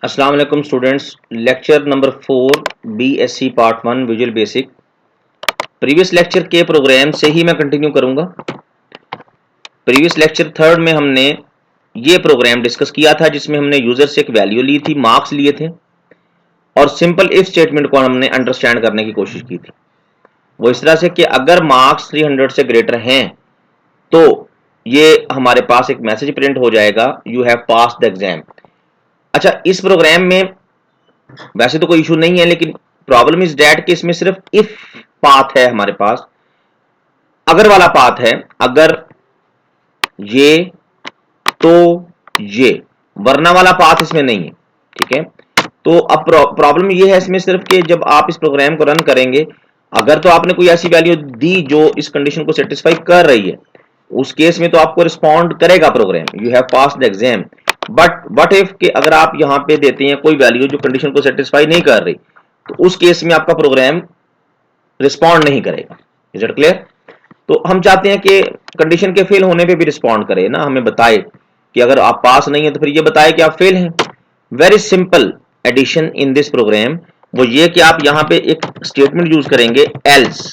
अस्सलाम वालेकुम students. Lecture number 4 BSc part 1 visual basic. Previous lecture के प्रोग्राम से ही मैं कंटिन्यू करूंगा। प्रीवियस लेक्चर थर्ड में हमने ये प्रोग्राम डिस्कस किया था जिसमें हमने यूजर से एक वैल्यू ली थी, मार्क्स लिए थे और सिंपल इफ स्टेटमेंट को हमने अंडरस्टैंड करने की कोशिश की थी। वो इस तरह से कि अगर मार्क्स 300 से ग्रेटर हैं तो ये हमारे पास एक मैसेज प्रिंट हो जाएगा, you have pass the exam. अच्छा, इस प्रोग्राम में वैसे तो कोई इशू नहीं है, लेकिन प्रॉब्लम इज दैट कि इसमें सिर्फ इफ पाथ है हमारे पास, अगर वाला पाथ है, अगर ये तो ये, वरना वाला पाथ इसमें नहीं है। ठीक है, तो अब प्रॉब्लम ये है इसमें सिर्फ कि जब आप इस प्रोग्राम को रन करेंगे, अगर तो आपने कोई ऐसी वैल्यू दी जो इस कंडीशन को सेटिस्फाई कर रही है, उस केस में तो आपको रिस्पॉन्ड करेगा program, you have pass the exam. But what if कि अगर आप यहां पे देते हैं कोई वैल्यू जो कंडीशन को सेटिस्फाई नहीं कर रही, तो उस केस में आपका प्रोग्राम रिस्पॉन्ड नहीं करेगा। Is it clear? तो हम चाहते हैं कि कंडीशन के फेल होने पे भी रिस्पॉन्ड करे ना, हमें बताए कि अगर आप पास नहीं है तो फिर ये बताए कि आप फेल हैं। Very simple addition in this program वो ये कि आप यहां पे एक स्टेटमेंट यूज करेंगे, एल्स,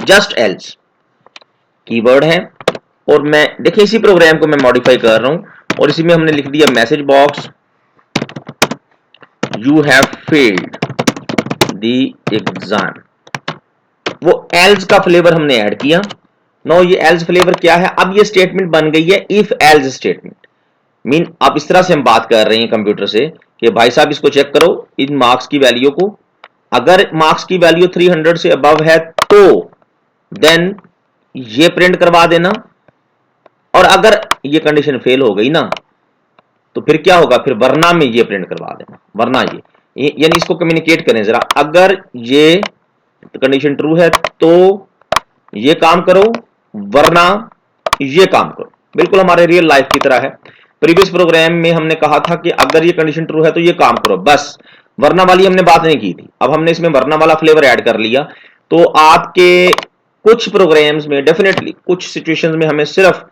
जस्ट एल्स कीवर्ड है। और मैं देखिए इसी प्रोग्राम को मैं मॉडिफाई कर रहा हूं और इसी में हमने लिख दिया message box, you have failed the exam. वो एल्स का फ्लेवर हमने ऐड किया। नो, ये एल्स फ्लेवर क्या है? अब ये स्टेटमेंट बन गई है इफ एल्स स्टेटमेंट। मीन अब इस तरह से हम बात कर रहे हैं कंप्यूटर से कि भाई साहब इसको चेक करो, इन मार्क्स की वैल्यू को, अगर मार्क्स की वैल्यू 300 से अबव है तो देन ये प्रिंट करवा देना, और अगर ये कंडीशन फेल हो गई ना तो फिर क्या होगा, फिर वरना में ये प्रिंट करवा देना, वरना ये यानी इसको कम्युनिकेट करें जरा, अगर ये कंडीशन ट्रू है तो ये काम करो, वरना ये काम करो। बिल्कुल हमारे रियल लाइफ की तरह है। प्रीवियस प्रोग्राम में हमने कहा था कि अगर ये कंडीशन ट्रू है तो ये काम करो, बस, वरना वाली हमने बात नहीं की थी। अब हमने इसमें वरना वाला फ्लेवर ऐड कर लिया, तो आपके कुछ प्रोग्राम्स में डेफिनेटली कुछ सिचुएशंस में हमें सिर्फ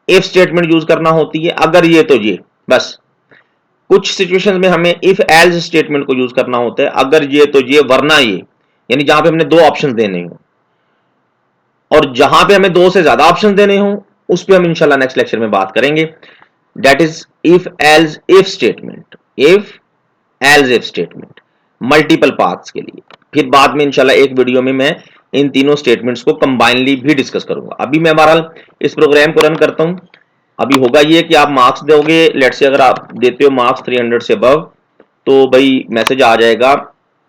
इफ स्टेटमेंट यूज करना होती है, अगर ये तो ये, बस। कुछ सिचुएशंस में हमें इफ एल्स स्टेटमेंट को यूज करना होता है, अगर ये तो ये, वरना ये, यानी जहां पे हमने दो ऑप्शन देने हो, और जहां पे हमें दो से ज्यादा ऑप्शन देने हो उस पे हम इंशाल्लाह नेक्स्ट लेक्चर में बात करेंगे। That is if else if statement, if else if statement multiple paths के लिए। फिर बाद में इंशाल्लाह एक वीडियो में मैं इन तीनों स्टेटमेंट्स को कंबाइनली भी डिस्कस करूंगा। अभी मैं बहरहाल इस प्रोग्राम को रन करता हूं। अभी होगा ये कि आप मार्क्स दोगे, लेट्स से अगर आप देते हो मार्क्स 300 से अबव, तो भाई मैसेज आ जाएगा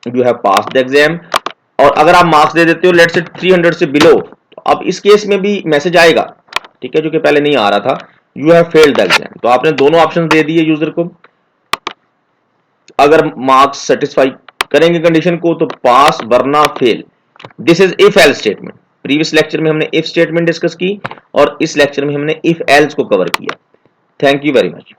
you have pass the exam. और अगर आप मार्क्स दे देते हो लेट्स से 300 से बिलो, तो अब इस केस में भी मैसेज आएगा, ठीक है, जो कि पहले नहीं आ रहा था, you have failed the exam. तो आपने दोनों ऑप्शन दे दिए यूजर को। अगर मार्क्स सेटिस्फाई करेंगे कंडीशन को तो पास, वरना fail. This is if else statement. Previous lecture में हमने इफ स्टेटमेंट डिस्कस की और इस लेक्चर में हमने इफ एल्स को कवर किया। Thank you very much.